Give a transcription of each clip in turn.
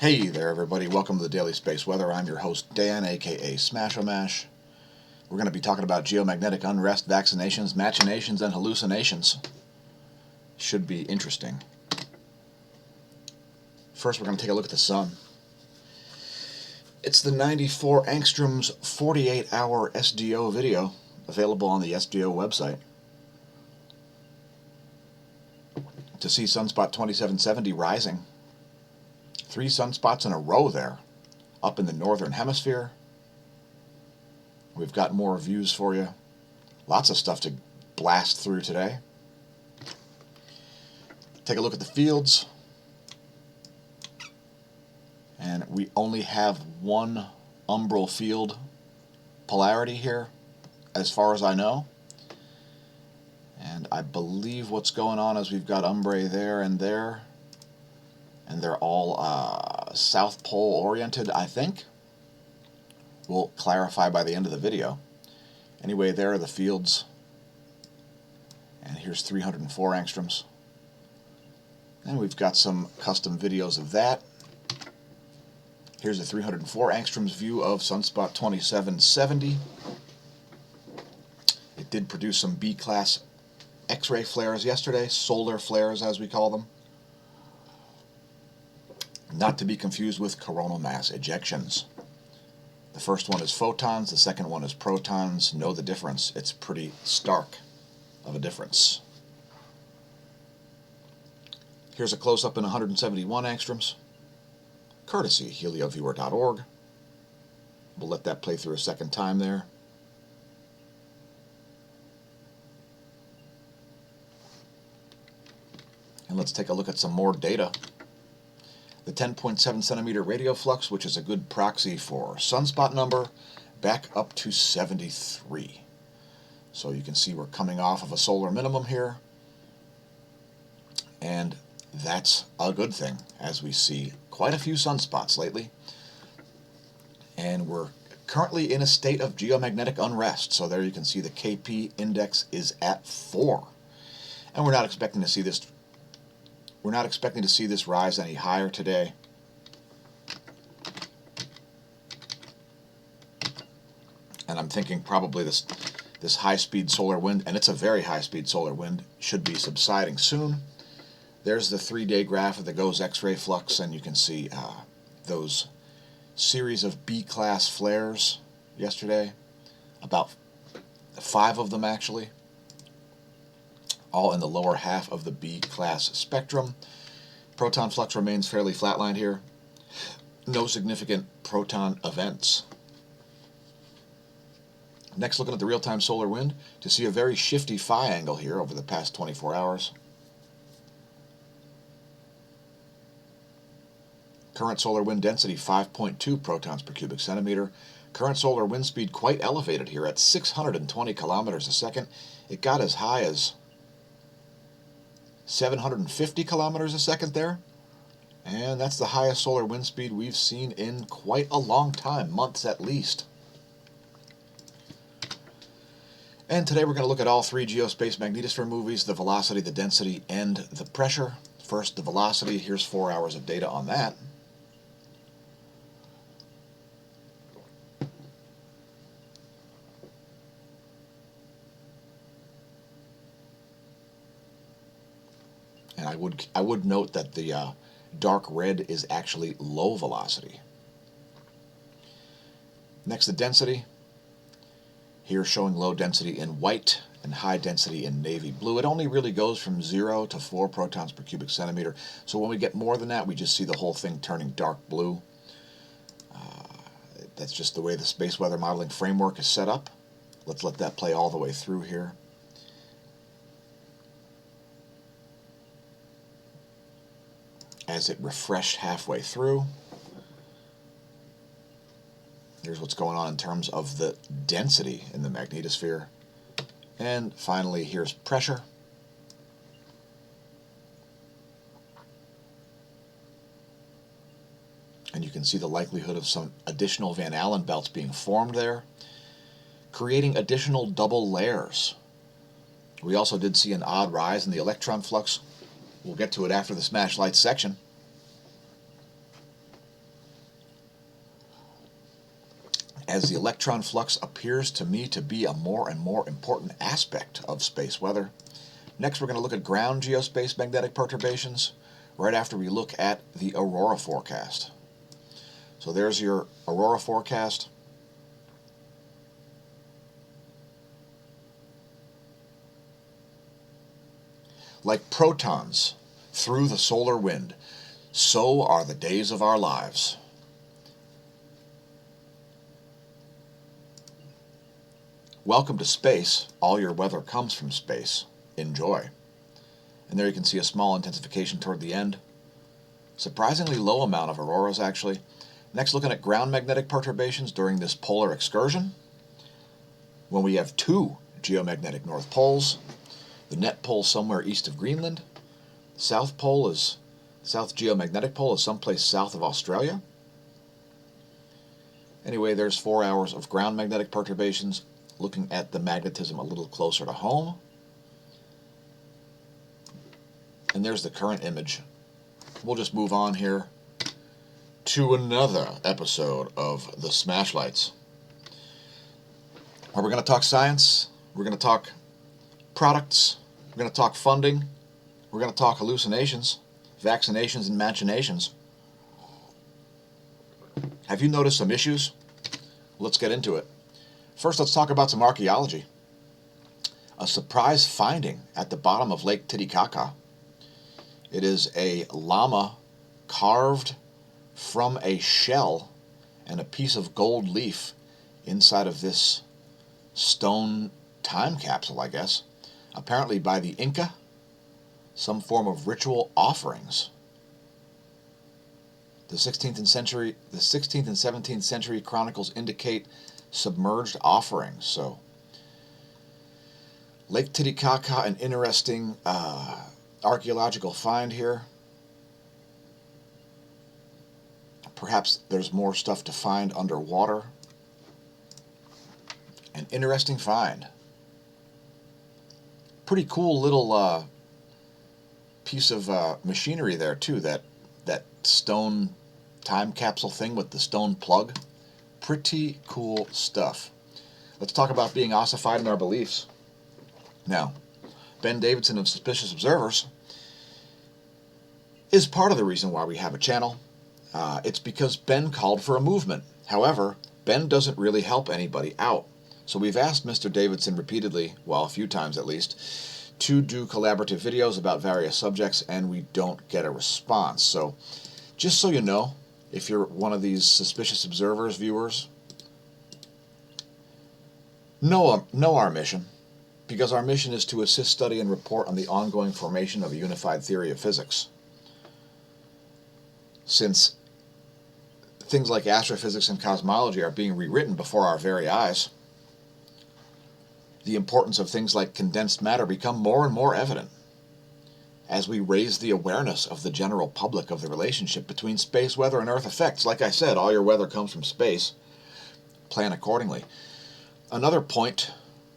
Hey there everybody, welcome to the Daily Space Weather. I'm your host Dan, aka smAsho. We're going to be talking about geomagnetic unrest, vaccinations, machinations, and hallucinations. Should be interesting. First we're going to take a look at the sun. It's the 94 angstroms 48-hour SDO video available on the SDO website. To see sunspot 2770 rising. 3 sunspots in a row there, up in the northern hemisphere. We've got more views for you. Lots of stuff to blast through today. Take a look at the fields. And we only have one umbral field polarity here, as far as I know. And I believe what's going on is we've got umbrae there. And they're all South Pole oriented, I think. We'll clarify by the end of the video. Anyway, there are the fields. And here's 304 angstroms. And we've got some custom videos of that. Here's a 304 angstroms view of sunspot 2770. It did produce some B-class X-ray flares yesterday, solar flares as we call them. Not to be confused with coronal mass ejections. The first one is photons, the second one is protons. Know the difference. It's pretty stark of a difference. Here's a close-up in 171 angstroms, courtesy helioviewer.org. We'll let that play through a second time there. And let's take a look at some more data. The 10.7 centimeter radial flux, which is a good proxy for sunspot number, back up to 73. So you can see we're coming off of a solar minimum here. And that's a good thing, as we see quite a few sunspots lately. And we're currently in a state of geomagnetic unrest. So there you can see the KP index is at 4. And we're not expecting to see this rise any higher today. And I'm thinking probably this high-speed solar wind, and it's a very high-speed solar wind, should be subsiding soon. There's the 3-day graph of the GOES X-ray flux, and you can see those series of B-class flares yesterday. About 5 of them, actually. All in the lower half of the B-class spectrum. Proton flux remains fairly flatlined here. No significant proton events. Next, looking at the real-time solar wind to see a very shifty phi angle here over the past 24 hours. Current solar wind density 5.2 protons per cubic centimeter. Current solar wind speed quite elevated here at 620 kilometers a second. It got as high as 750 kilometers a second there, and that's the highest solar wind speed we've seen in quite a long time, months at least. And today we're going to look at all 3 geospace magnetosphere movies: the velocity, the density, and the pressure. First, the velocity. Here's 4 hours of data on that. And I would note that the dark red is actually low velocity. Next, the density. Here showing low density in white and high density in navy blue. It only really goes from 0 to 4 protons per cubic centimeter. So when we get more than that, we just see the whole thing turning dark blue. That's just the way the space weather modeling framework is set up. Let's let that play all the way through here. As it refreshed halfway through. Here's what's going on in terms of the density in the magnetosphere. And finally, here's pressure. And you can see the likelihood of some additional Van Allen belts being formed there, creating additional double layers. We also did see an odd rise in the electron flux. We'll get to it after the smash lights section. as the electron flux appears to me to be a more and more important aspect of space weather. Next, we're going to look at ground geospace magnetic perturbations right after we look at the aurora forecast. So there's your aurora forecast. Like protons through the solar wind, so are the days of our lives. Welcome to space. All your weather comes from space. Enjoy. And there you can see a small intensification toward the end. Surprisingly low amount of auroras, actually. Next, looking at ground magnetic perturbations during this polar excursion, when we have two geomagnetic north poles. The net pole somewhere east of Greenland. South geomagnetic pole is someplace south of Australia. Anyway, there's 4 hours of ground magnetic perturbations, looking at the magnetism a little closer to home. And there's the current image. We'll just move on here to another episode of the Smash Lights, where we're going to talk science, we're going to talk products, we're going to talk funding, we're going to talk hallucinations, vaccinations, and machinations. Have you noticed some issues? Let's get into it. First, let's talk about some archaeology. A surprise finding at the bottom of Lake Titicaca. It is a llama carved from a shell and a piece of gold leaf inside of this stone time capsule, I guess. Apparently by the Inca, some form of ritual offerings. The 16th and 17th century chronicles indicate submerged offerings. So, Lake Titicaca, an interesting archaeological find here. Perhaps there's more stuff to find underwater. An interesting find. Pretty cool little piece of machinery there too. That stone time capsule thing with the stone plug. Pretty cool stuff. Let's talk about being ossified in our beliefs. Now, Ben Davidson of Suspicious Observers is part of the reason why we have a channel. It's because Ben called for a movement. However, Ben doesn't really help anybody out. So we've asked Mr. Davidson repeatedly, well, a few times at least, to do collaborative videos about various subjects, and we don't get a response. So, just so you know, if you're one of these Suspicious Observers viewers, know our mission, because our mission is to assist, study, and report on the ongoing formation of a unified theory of physics. Since things like astrophysics and cosmology are being rewritten before our very eyes, the importance of things like condensed matter become more and more evident as we raise the awareness of the general public of the relationship between space weather and Earth effects. Like I said, all your weather comes from space. Plan accordingly. Another point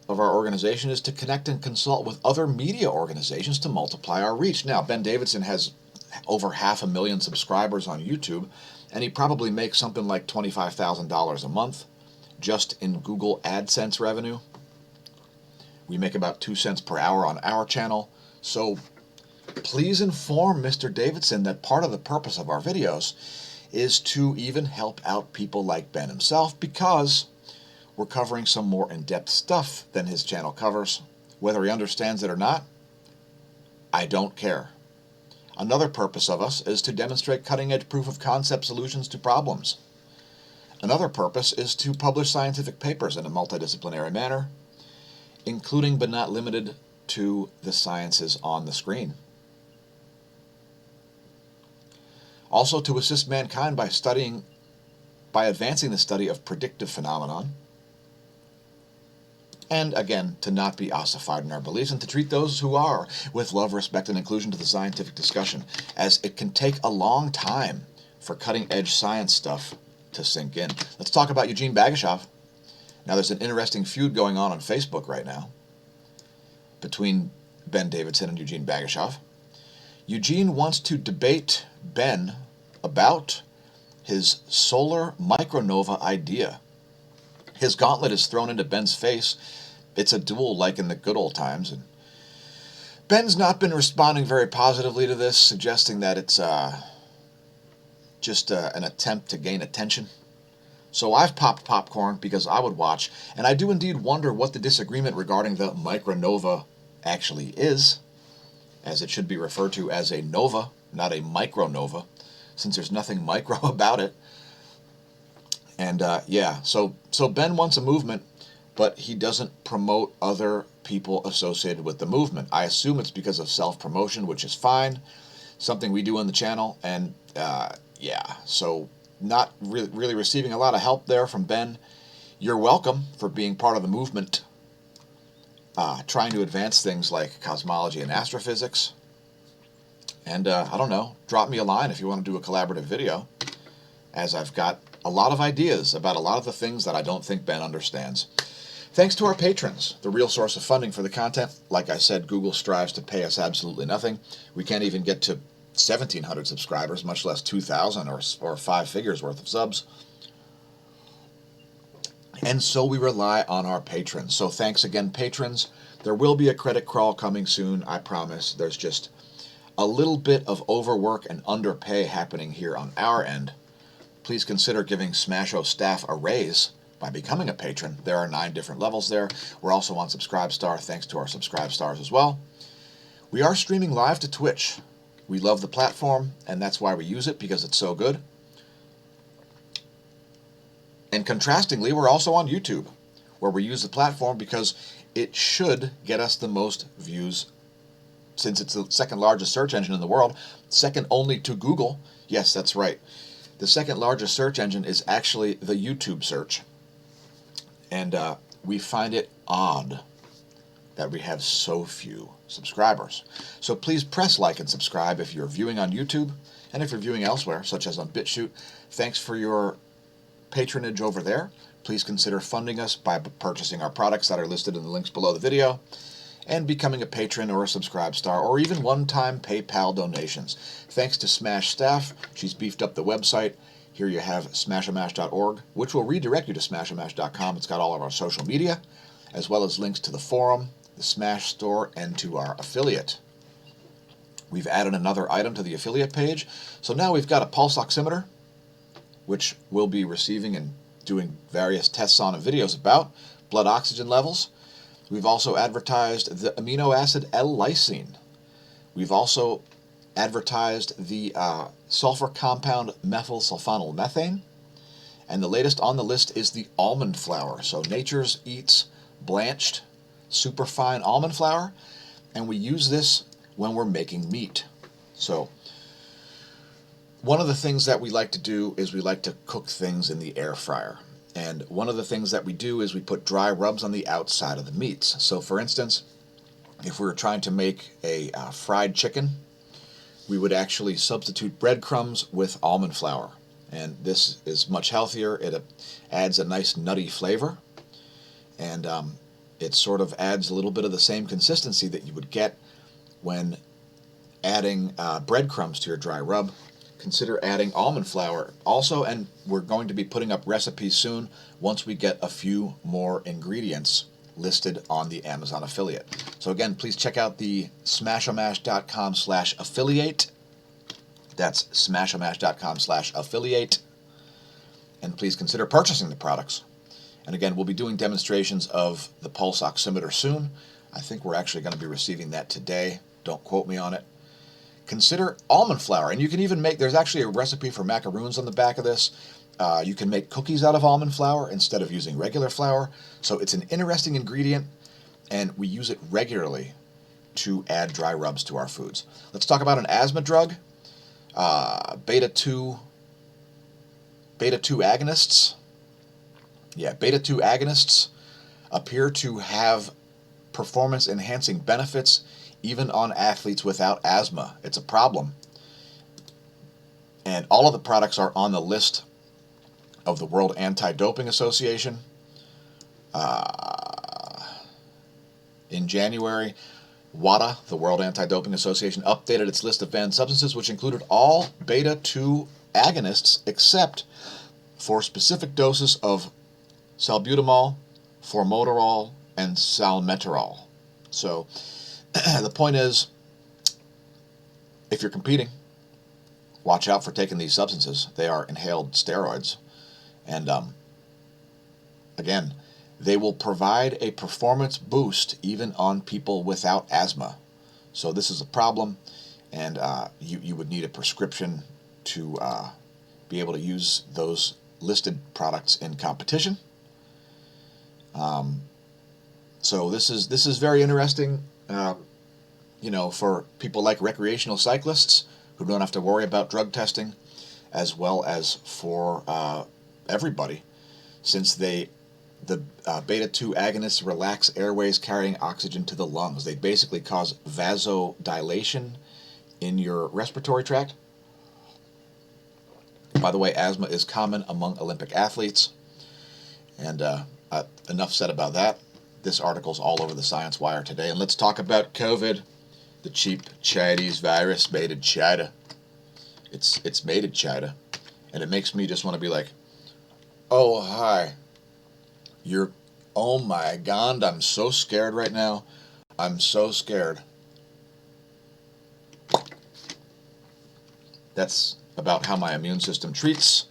of our organization is to connect and consult with other media organizations to multiply our reach. Now, Ben Davidson has over 500,000 subscribers on YouTube, and he probably makes something like $25,000 a month just in Google AdSense revenue. We make about 2 cents per hour on our channel. So please inform Mr. Davidson that part of the purpose of our videos is to even help out people like Ben himself, because we're covering some more in-depth stuff than his channel covers. Whether he understands it or not, I don't care. Another purpose of us is to demonstrate cutting-edge proof-of-concept solutions to problems. Another purpose is to publish scientific papers in a multidisciplinary manner, including but not limited to the sciences on the screen. Also, to assist mankind by advancing the study of predictive phenomenon, and again, to not be ossified in our beliefs, and to treat those who are with love, respect, and inclusion to the scientific discussion, as it can take a long time for cutting-edge science stuff to sink in. Let's talk about Eugene Bagashov. Now, there's an interesting feud going on Facebook right now between Ben Davidson and Eugene Bagashov. Eugene wants to debate Ben about his solar micronova idea. His gauntlet is thrown into Ben's face. It's a duel like in the good old times, and Ben's not been responding very positively to this, suggesting that it's just an attempt to gain attention. So I've popped popcorn because I would watch, and I do indeed wonder what the disagreement regarding the micronova actually is, as it should be referred to as a nova, not a micronova, since there's nothing micro about it. And yeah, so Ben wants a movement, but he doesn't promote other people associated with the movement. I assume it's because of self-promotion, which is fine, something we do on the channel, and yeah, so not really receiving a lot of help there from Ben. You're welcome for being part of the movement, trying to advance things like cosmology and astrophysics. And I don't know, drop me a line if you want to do a collaborative video, as I've got a lot of ideas about a lot of the things that I don't think Ben understands. Thanks to our patrons, the real source of funding for the content. Like I said, Google strives to pay us absolutely nothing. We can't even get to 1,700 subscribers, much less 2,000 or 5 figures worth of subs. And so we rely on our patrons. So thanks again, patrons. There will be a credit crawl coming soon, I promise. There's just a little bit of overwork and underpay happening here on our end. Please consider giving smAsho staff a raise by becoming a patron. There are 9 different levels there. We're also on Subscribestar, thanks to our Subscribestars as well. We are streaming live to Twitch. We love the platform, and that's why we use it, because it's so good. And contrastingly, we're also on YouTube, where we use the platform because it should get us the most views, since it's the second largest search engine in the world, second only to Google. Yes, that's right. The second largest search engine is actually the YouTube search. And we find it odd that we have so few subscribers. So please press like and subscribe if you're viewing on YouTube, and if you're viewing elsewhere, such as on BitChute. Thanks for your patronage over there. Please consider funding us by purchasing our products that are listed in the links below the video, and becoming a patron or a Subscribestar, or even one-time PayPal donations. Thanks to Smash staff, she's beefed up the website. Here you have smashomash.org, which will redirect you to smashomash.com. It's got all of our social media, as well as links to the forum, the Smash store, and to our affiliate. We've added another item to the affiliate page, so now we've got a pulse oximeter, which we'll be receiving and doing various tests on and videos about, blood oxygen levels. We've also advertised the amino acid L-lysine. We've also advertised the sulfur compound methylsulfonylmethane. And the latest on the list is the almond flour. So Nature's eats blanched, superfine almond flour, and we use this when we're making meat. So one of the things that we like to do is we like to cook things in the air fryer. And one of the things that we do is we put dry rubs on the outside of the meats. So for instance, if we were trying to make a fried chicken, we would actually substitute breadcrumbs with almond flour. And this is much healthier. It adds a nice nutty flavor. And it sort of adds a little bit of the same consistency that you would get when adding breadcrumbs to your dry rub. Consider adding almond flour also, and we're going to be putting up recipes soon once we get a few more ingredients listed on the Amazon affiliate. So again, please check out the smashomash.com/affiliate. That's smashomash.com/affiliate. And please consider purchasing the products. And again, we'll be doing demonstrations of the pulse oximeter soon. I think we're actually going to be receiving that today. Don't quote me on it. Consider almond flour, and you can even make, there's actually a recipe for macaroons on the back of this. You can make cookies out of almond flour instead of using regular flour. So it's an interesting ingredient, and we use it regularly to add dry rubs to our foods. Let's talk about an asthma drug. Beta-2 agonists. Yeah, beta-2 agonists appear to have performance-enhancing benefits even on athletes without asthma. It's a problem. And all of the products are on the list of the World Anti-Doping Association. In January, WADA, the World Anti-Doping Association, updated its list of banned substances, which included all beta-2 agonists except for specific doses of salbutamol, formoterol, and salmeterol. So the point is, if you're competing, watch out for taking these substances. They are inhaled steroids. And again, they will provide a performance boost even on people without asthma. So this is a problem, and you would need a prescription to be able to use those listed products in competition. So this is very interesting, for people like recreational cyclists who don't have to worry about drug testing, as well as for everybody, since the beta-2 agonists relax airways carrying oxygen to the lungs. They basically cause vasodilation in your respiratory tract. By the way, asthma is common among Olympic athletes. And enough said about that. This article's all over the Science Wire today. And let's talk about COVID, the cheap Chinese virus made in China. It's made in China. And it makes me just want to be like, oh, hi. Oh my God, I'm so scared right now. I'm so scared. That's about how my immune system treats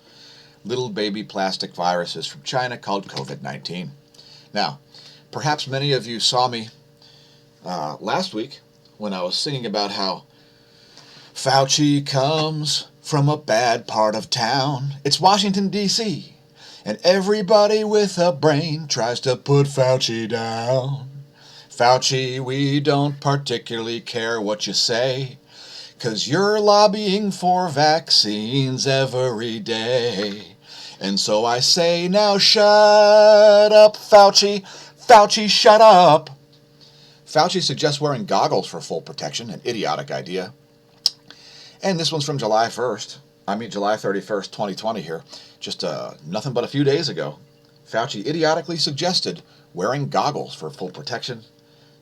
little baby plastic viruses from China called COVID-19. Now, perhaps many of you saw me last week when I was singing about how Fauci comes from a bad part of town. It's Washington, D.C., and everybody with a brain tries to put Fauci down. Fauci, we don't particularly care what you say, 'cause you're lobbying for vaccines every day. And so I say, now shut up, Fauci. Fauci, shut up. Fauci suggests wearing goggles for full protection, an idiotic idea. And this one's from July 31st, 2020 here. Just nothing but a few days ago. Fauci idiotically suggested wearing goggles for full protection.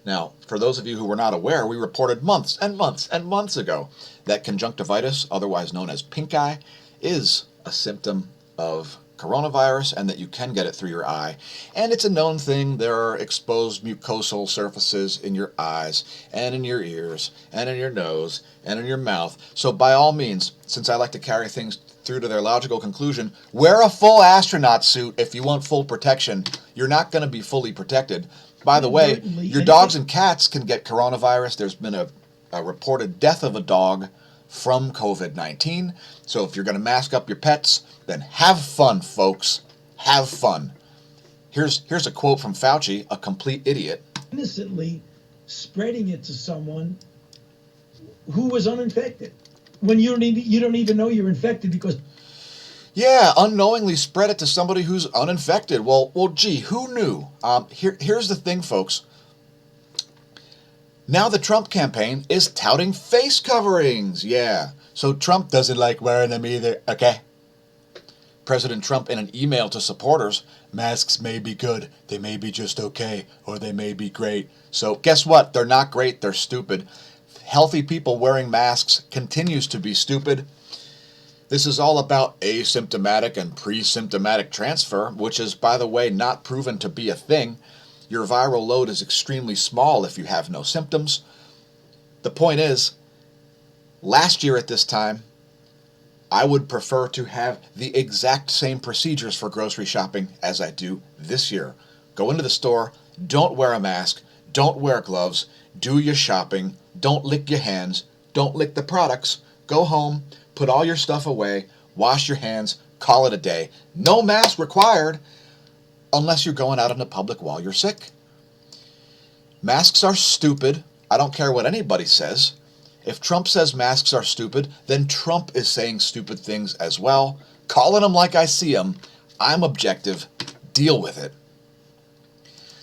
Now, for those of you who were not aware, we reported months and months and months ago that conjunctivitis, otherwise known as pink eye, is a symptom of coronavirus and that you can get it through your eye. And it's a known thing. There are exposed mucosal surfaces in your eyes and in your ears and in your nose and in your mouth. So by all means, since I like to carry things through to their logical conclusion, wear a full astronaut suit if you want full protection. You're not going to be fully protected. By the way, your dogs and cats can get coronavirus. There's been a reported death of a dog from COVID-19. So if you're going to mask up your pets, then have fun, folks. Have fun. Here's a quote from Fauci, a complete idiot. Innocently spreading it to someone who was uninfected when you don't even know you're infected because... Yeah, unknowingly spread it to somebody who's uninfected. Well, gee, who knew? Here's the thing, folks. Now the Trump campaign is touting face coverings. Yeah, so Trump doesn't like wearing them either, okay? President Trump, in an email to supporters, masks may be good, they may be just okay, or they may be great. So guess what? They're not great, they're stupid. Healthy people wearing masks continues to be stupid. This is all about asymptomatic and pre-symptomatic transfer, which is, by the way, not proven to be a thing. Your viral load is extremely small if you have no symptoms. The point is, last year at this time, I would prefer to have the exact same procedures for grocery shopping as I do this year. Go into the store, don't wear a mask, don't wear gloves, do your shopping, don't lick your hands, don't lick the products, go home, put all your stuff away, wash your hands, call it a day. No mask required unless you're going out in the public while you're sick. Masks are stupid. I don't care what anybody says. If Trump says masks are stupid, then Trump is saying stupid things as well. Calling them like I see them. I'm objective. Deal with it.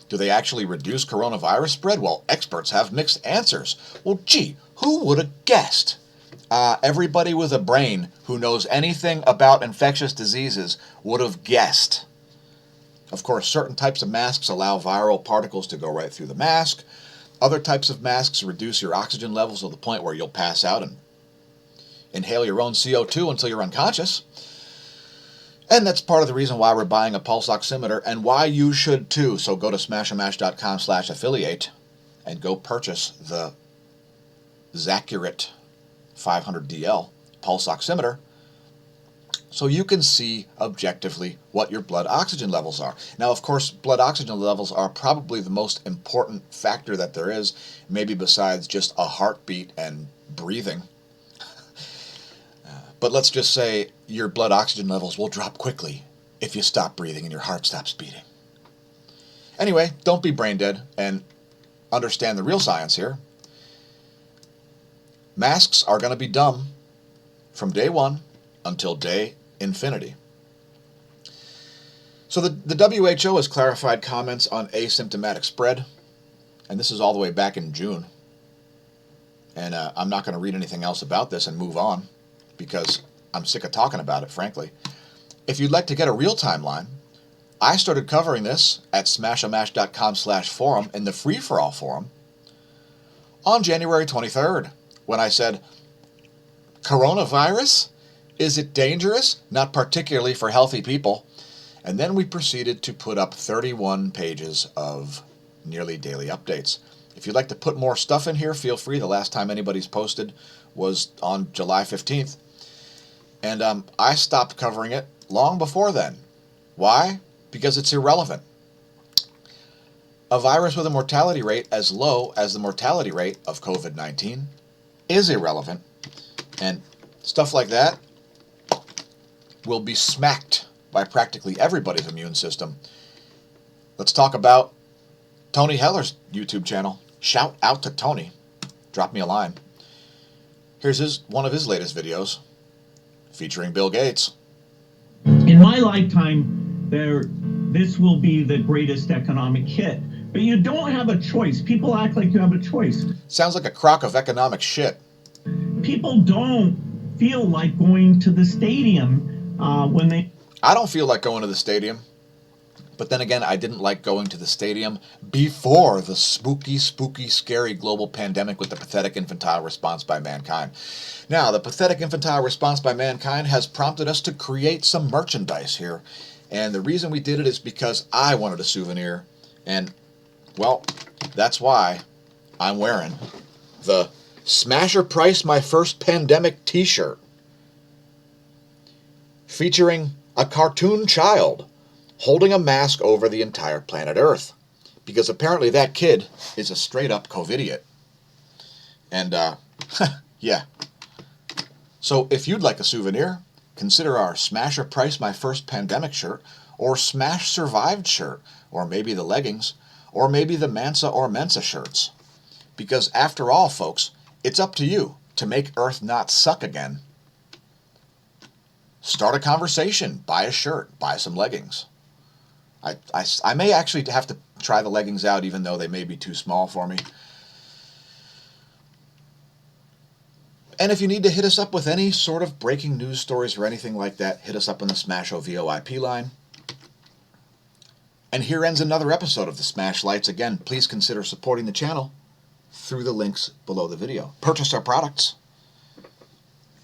Do they actually reduce coronavirus spread? Well, experts have mixed answers. Well, gee, who would have guessed? Everybody with a brain who knows anything about infectious diseases would have guessed. Of course, certain types of masks allow viral particles to go right through the mask. Other types of masks reduce your oxygen levels to the point where you'll pass out and inhale your own CO2 until you're unconscious. And that's part of the reason why we're buying a pulse oximeter and why you should too. So go to smashomash.com/affiliate and go purchase the Zacurate 500DL pulse oximeter so you can see objectively what your blood oxygen levels are. Now, of course, blood oxygen levels are probably the most important factor that there is, maybe besides just a heartbeat and breathing. But let's just say your blood oxygen levels will drop quickly if you stop breathing and your heart stops beating. Anyway, don't be brain dead and understand the real science here. Masks are going to be dumb from day one until day infinity. So the WHO has clarified comments on asymptomatic spread, and this is all the way back in June. And I'm not going to read anything else about this and move on because I'm sick of talking about it, frankly. If you'd like to get a real timeline, I started covering this at smashomash.com/forum in the free-for-all forum on January 23rd when I said, coronavirus? Is it dangerous? Not particularly for healthy people. And then we proceeded to put up 31 pages of nearly daily updates. If you'd like to put more stuff in here, feel free. The last time anybody's posted was on July 15th. And I stopped covering it long before then. Why? Because it's irrelevant. A virus with a mortality rate as low as the mortality rate of COVID-19 is irrelevant. And stuff like that will be smacked by practically everybody's immune system. Let's talk about Tony Heller's YouTube channel. Shout out to Tony. Drop me a line. Here's one of his latest videos featuring Bill Gates. In my lifetime, this will be the greatest economic hit. But you don't have a choice. People act like you have a choice. Sounds like a crock of economic shit. People don't feel like going to the stadium when they... I don't feel like going to the stadium. But then again, I didn't like going to the stadium before the spooky, scary global pandemic with the pathetic infantile response by mankind. Now, the pathetic infantile response by mankind has prompted us to create some merchandise here. And the reason we did it is because I wanted a souvenir. And, well, that's why I'm wearing the Smasher Price My First Pandemic t-shirt featuring a cartoon child holding a mask over the entire planet Earth. Because apparently that kid is a straight-up COVIDiot. And, yeah. So if you'd like a souvenir, consider our Smasher Price My First Pandemic shirt, or Smash Survived shirt, or maybe the leggings, or maybe the Mansa or Mensa shirts. Because after all, folks, it's up to you to make Earth not suck again. Start a conversation, buy a shirt, buy some leggings. I may actually have to try the leggings out, even though they may be too small for me. And if you need to hit us up with any sort of breaking news stories or anything like that, hit us up on the SMASHO VoIP line. And here ends another episode of the Smash Lights. Again, please consider supporting the channel through the links below the video. Purchase our products,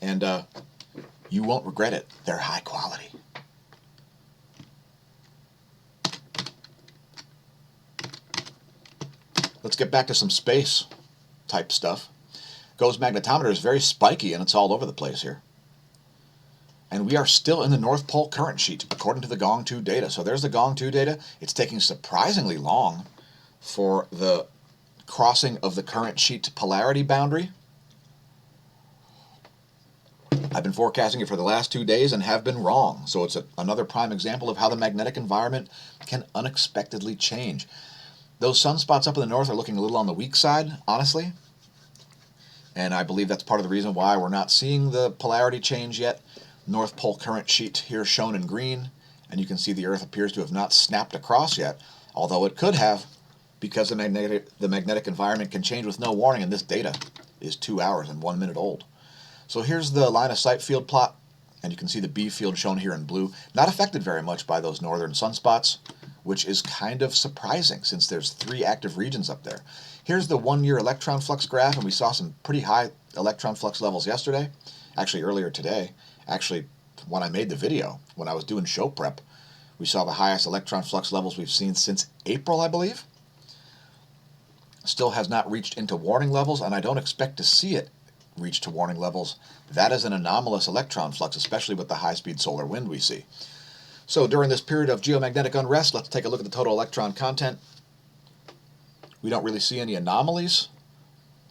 and you won't regret it. They're high quality. Let's get back to some space type stuff. Go's magnetometer is very spiky and it's all over the place here. And we are still in the North Pole current sheet according to the Gong 2 data. So there's the Gong 2 data. It's taking surprisingly long for the crossing of the current sheet polarity boundary. I've been forecasting it for the last 2 days and have been wrong. So it's another prime example of how the magnetic environment can unexpectedly change. Those sunspots up in the north are looking a little on the weak side, honestly. And I believe that's part of the reason why we're not seeing the polarity change yet. North Pole current sheet here shown in green. And you can see the Earth appears to have not snapped across yet. Although it could have, because the magnetic environment can change with no warning. And this data is 2 hours and 1 minute old. So here's the line of sight field plot. And you can see the B field shown here in blue. Not affected very much by those northern sunspots, which is kind of surprising since there's 3 active regions up there. Here's the 1-year electron flux graph, and we saw some pretty high electron flux levels yesterday, actually earlier today. Actually, when I made the video, when I was doing show prep. We saw the highest electron flux levels we've seen since April, I believe. Still has not reached into warning levels, and I don't expect to see it reach to warning levels. That is an anomalous electron flux, especially with the high-speed solar wind we see. So during this period of geomagnetic unrest, let's take a look at the total electron content. We don't really see any anomalies,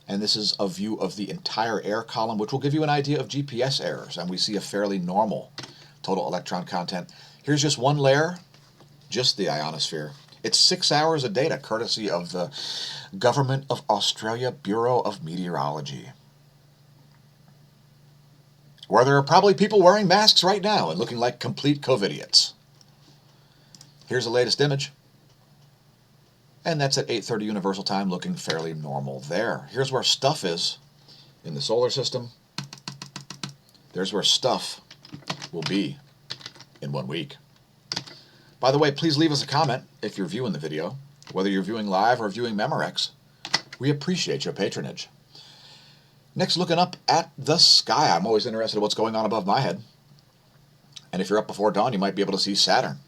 and this is a view of the entire air column, which will give you an idea of GPS errors, and we see a fairly normal total electron content. Here's just one layer, just the ionosphere. It's 6 hours of data, courtesy of the Government of Australia Bureau of Meteorology, where there are probably people wearing masks right now and looking like complete COVIDiots. Here's the latest image. And that's at 8:30 Universal Time, looking fairly normal there. Here's where stuff is in the solar system. There's where stuff will be in 1 week. By the way, please leave us a comment if you're viewing the video, whether you're viewing live or viewing Memorex. We appreciate your patronage. Next, looking up at the sky. I'm always interested in what's going on above my head. And if you're up before dawn, you might be able to see Saturn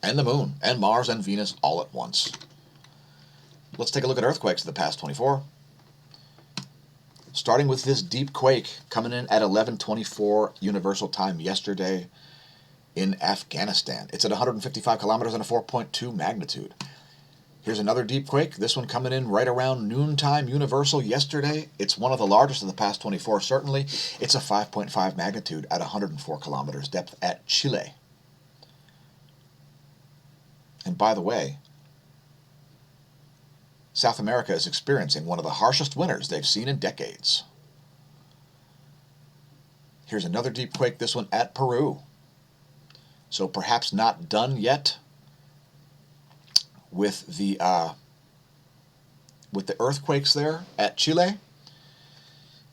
and the Moon and Mars and Venus all at once. Let's take a look at earthquakes of the past 24. Starting with this deep quake coming in at 11:24 Universal Time yesterday in Afghanistan. It's at 155 kilometers and a 4.2 magnitude. Here's another deep quake, this one coming in right around noontime Universal yesterday. It's one of the largest of the past 24, certainly. It's a 5.5 magnitude at 104 kilometers depth at Chile. And by the way, South America is experiencing one of the harshest winters they've seen in decades. Here's another deep quake, this one at Peru. So perhaps not done yet with the earthquakes there at Chile.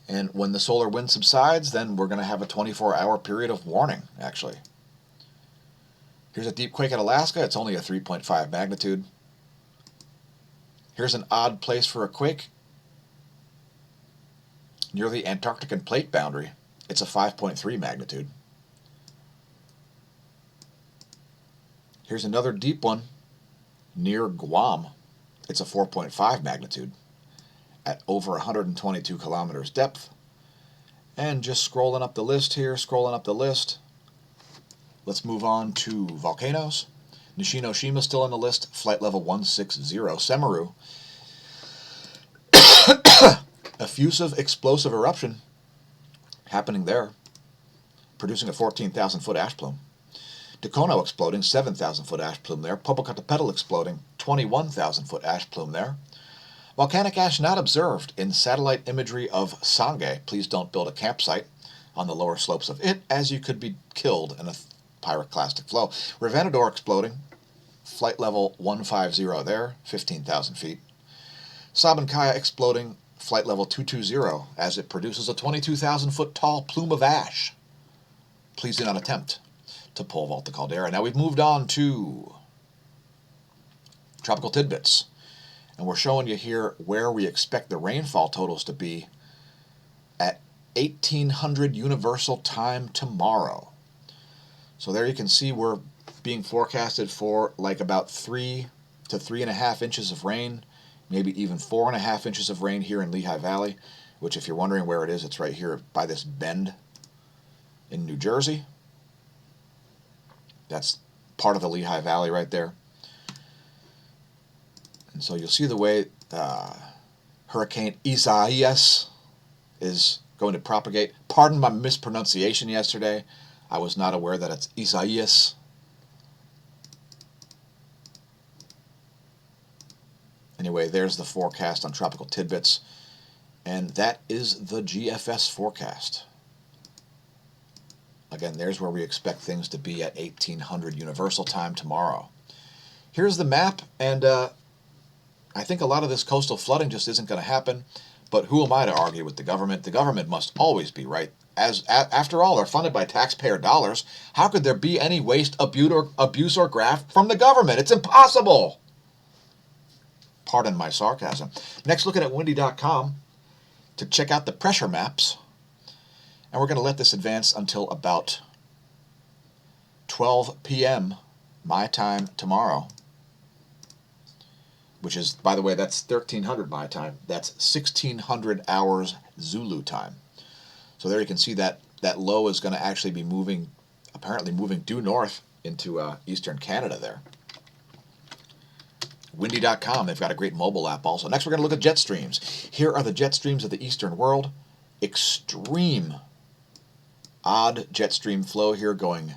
And when the solar wind subsides, then we're going to have a 24-hour period of warning, actually. Here's a deep quake at Alaska. It's only a 3.5 magnitude. Here's an odd place for a quake near the Antarctic and plate boundary. It's a 5.3 magnitude. Here's another deep one near Guam. It's a 4.5 magnitude at over 122 kilometers depth. And just scrolling up the list here, let's move on to volcanoes. Nishinoshima still on the list, flight level 160. Semaru, effusive explosive eruption happening there, producing a 14,000-foot ash plume. Dacono exploding, 7,000-foot ash plume there. Popocatépetl exploding, 21,000-foot ash plume there. Volcanic ash not observed in satellite imagery of Sangay. Please don't build a campsite on the lower slopes of it, as you could be killed in a pyroclastic flow. Revenador exploding, flight level 150 there, 15,000 feet. Sabancaya exploding, flight level 220, as it produces a 22,000-foot tall plume of ash. Please do not attempt to pole vault the caldera. Now we've moved on to tropical tidbits, and we're showing you here where we expect the rainfall totals to be at 1800 Universal Time tomorrow. So there you can see we're being forecasted for like about 3 to 3.5 inches of rain, maybe even 4.5 inches of rain here in Lehigh Valley, which, if you're wondering where it is, it's right here by this bend in New Jersey. That's part of the Lehigh Valley right there. And so you'll see the way Hurricane Isaias is going to propagate. Pardon my mispronunciation yesterday. I was not aware that it's Isaias. Anyway, there's the forecast on tropical tidbits. And that is the GFS forecast. Again, there's where we expect things to be at 1800 Universal Time tomorrow. Here's the map, and I think a lot of this coastal flooding just isn't going to happen, but who am I to argue with the government? The government must always be right. After all, they're funded by taxpayer dollars. How could there be any waste, abuse, or graft from the government? It's impossible. Pardon my sarcasm. Next, looking at windy.com to check out the pressure maps. And we're going to let this advance until about 12 p.m. my time tomorrow, which is, by the way, that's 1300 my time. That's 1600 hours Zulu time. So there you can see that low is going to actually be moving, apparently moving due north into eastern Canada there. Windy.com, they've got a great mobile app also. Next, we're going to look at jet streams. Here are the jet streams of the eastern world. Extreme odd jet stream flow here going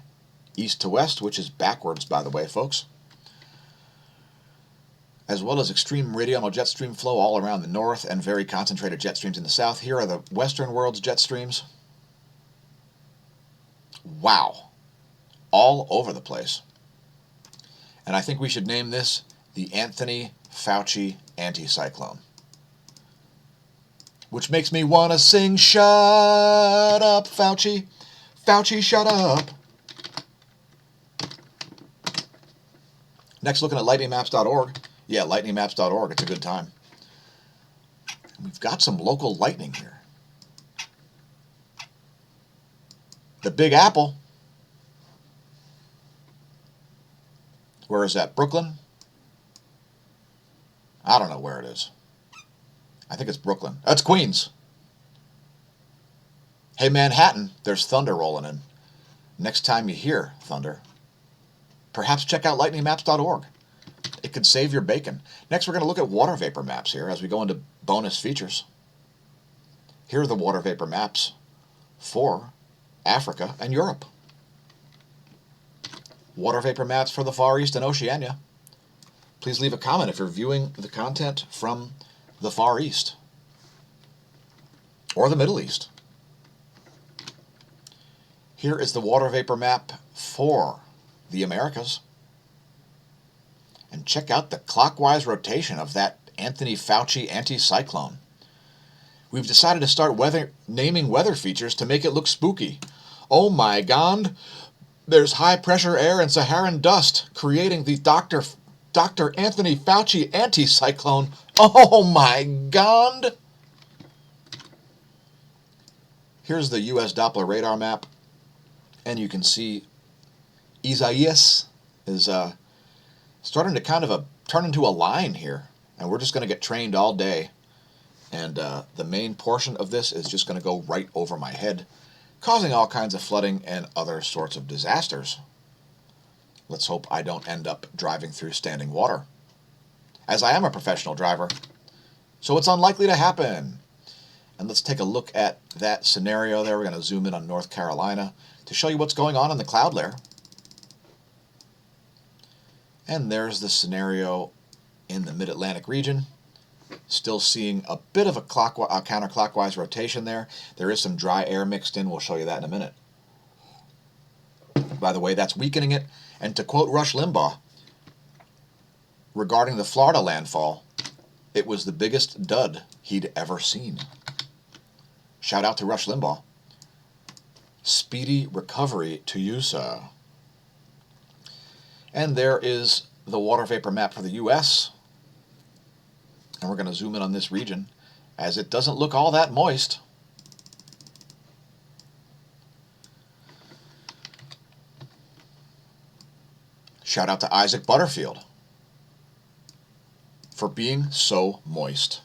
east to west, which is backwards, by the way, folks. As well as extreme meridional jet stream flow all around the north and very concentrated jet streams in the south. Here are the western world's jet streams. Wow. All over the place. And I think we should name this the Anthony Fauci anticyclone. Which makes me want to sing, shut up, Fauci. Fauci, shut up. Next, looking at lightningmaps.org. Yeah, lightningmaps.org. It's a good time. We've got some local lightning here. The Big Apple. Where is that? Brooklyn? I don't know where it is. I think it's Brooklyn. That's Queens. Hey, Manhattan, there's thunder rolling in. Next time you hear thunder, perhaps check out lightningmaps.org. It could save your bacon. Next, we're going to look at water vapor maps here as we go into bonus features. Here are the water vapor maps for Africa and Europe. Water vapor maps for the Far East and Oceania. Please leave a comment if you're viewing the content from the Far East or the Middle East. Here is the water vapor map for the Americas. And check out the clockwise rotation of that Anthony Fauci anticyclone. We've decided to start naming weather features to make it look spooky. Oh my God, there's high pressure air and Saharan dust creating the Dr. Anthony Fauci anticyclone. Oh my God. Here's the U.S. Doppler radar map. And you can see Isaias is starting to kind of turn into a line here. And we're just going to get trained all day. And the main portion of this is just going to go right over my head, causing all kinds of flooding and other sorts of disasters. Let's hope I don't end up driving through standing water, as I am a professional driver, so it's unlikely to happen. And let's take a look at that scenario there. We're going to zoom in on North Carolina to show you what's going on in the cloud layer. And there's the scenario in the Mid-Atlantic region. Still seeing a bit of a counterclockwise rotation there. There is some dry air mixed in. We'll show you that in a minute. By the way, that's weakening it. And to quote Rush Limbaugh, regarding the Florida landfall, it was the biggest dud he'd ever seen. Shout out to Rush Limbaugh. Speedy recovery to you, sir. And there is the water vapor map for the U.S., and we're going to zoom in on this region, as it doesn't look all that moist. Shout out to Isaac Butterfield for being so moist.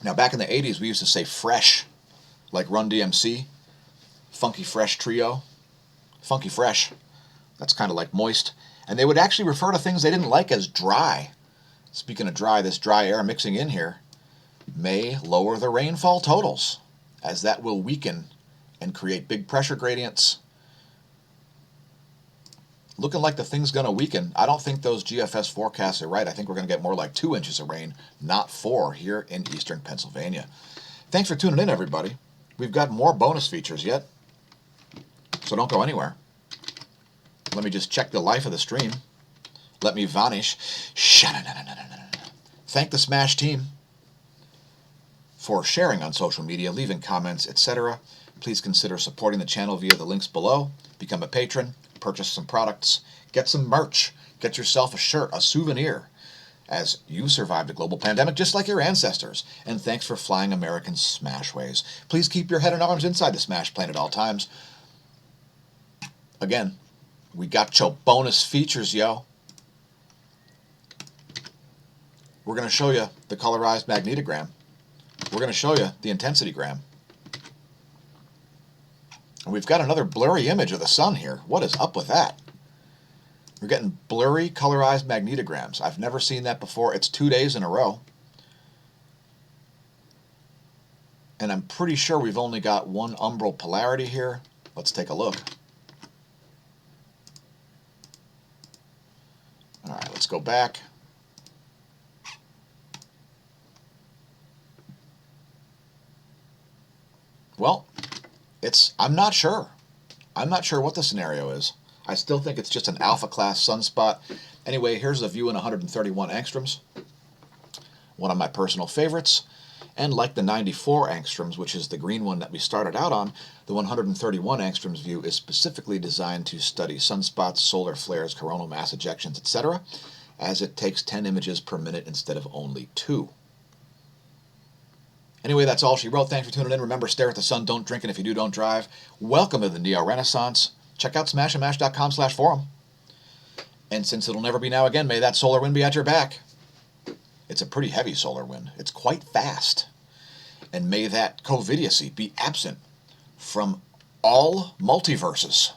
Now, back in the 80s, we used to say fresh, like Run DMC, Funky Fresh Trio. Funky Fresh, that's kind of like moist. And they would actually refer to things they didn't like as dry. Speaking of dry, this dry air mixing in here may lower the rainfall totals, as that will weaken and create big pressure gradients. Looking like the thing's going to weaken. I don't think those GFS forecasts are right. I think we're going to get more like 2 inches of rain, not 4, here in eastern Pennsylvania. Thanks for tuning in, everybody. We've got more bonus features yet, so don't go anywhere. Let me just check the life of the stream. Let me vanish. Thank the smAsho team for sharing on social media, leaving comments, etc. Please consider supporting the channel via the links below. Become a patron, purchase some products, get some merch, get yourself a shirt, a souvenir, as you survived a global pandemic just like your ancestors. And thanks for flying American smAsho ways. Please keep your head and arms inside the smAsho plane at all times. Again, We got your bonus features, yo. We're going to show you the colorized magnetogram. We're going to show you the intensitygram. And we've got another blurry image of the sun here. What is up with that? We're getting blurry colorized magnetograms. I've never seen that before. It's 2 days in a row. And I'm pretty sure we've only got one umbral polarity here. Let's take a look. All right, let's go back. Well, I'm not sure. I'm not sure what the scenario is. I still think it's just an alpha class sunspot. Anyway, here's a view in 131 angstroms. One of my personal favorites. And like the 94 angstroms, which is the green one that we started out on, the 131 angstroms view is specifically designed to study sunspots, solar flares, coronal mass ejections, etc., as it takes 10 images per minute instead of only 2. Anyway, that's all she wrote. Thanks for tuning in. Remember, stare at the sun, don't drink, and if you do, don't drive. Welcome to the Neo-Renaissance. Check out smashandmash.com/forum. And since it'll never be now again, may that solar wind be at your back. It's a pretty heavy solar wind. It's quite fast. And may that covidiocy be absent from all multiverses.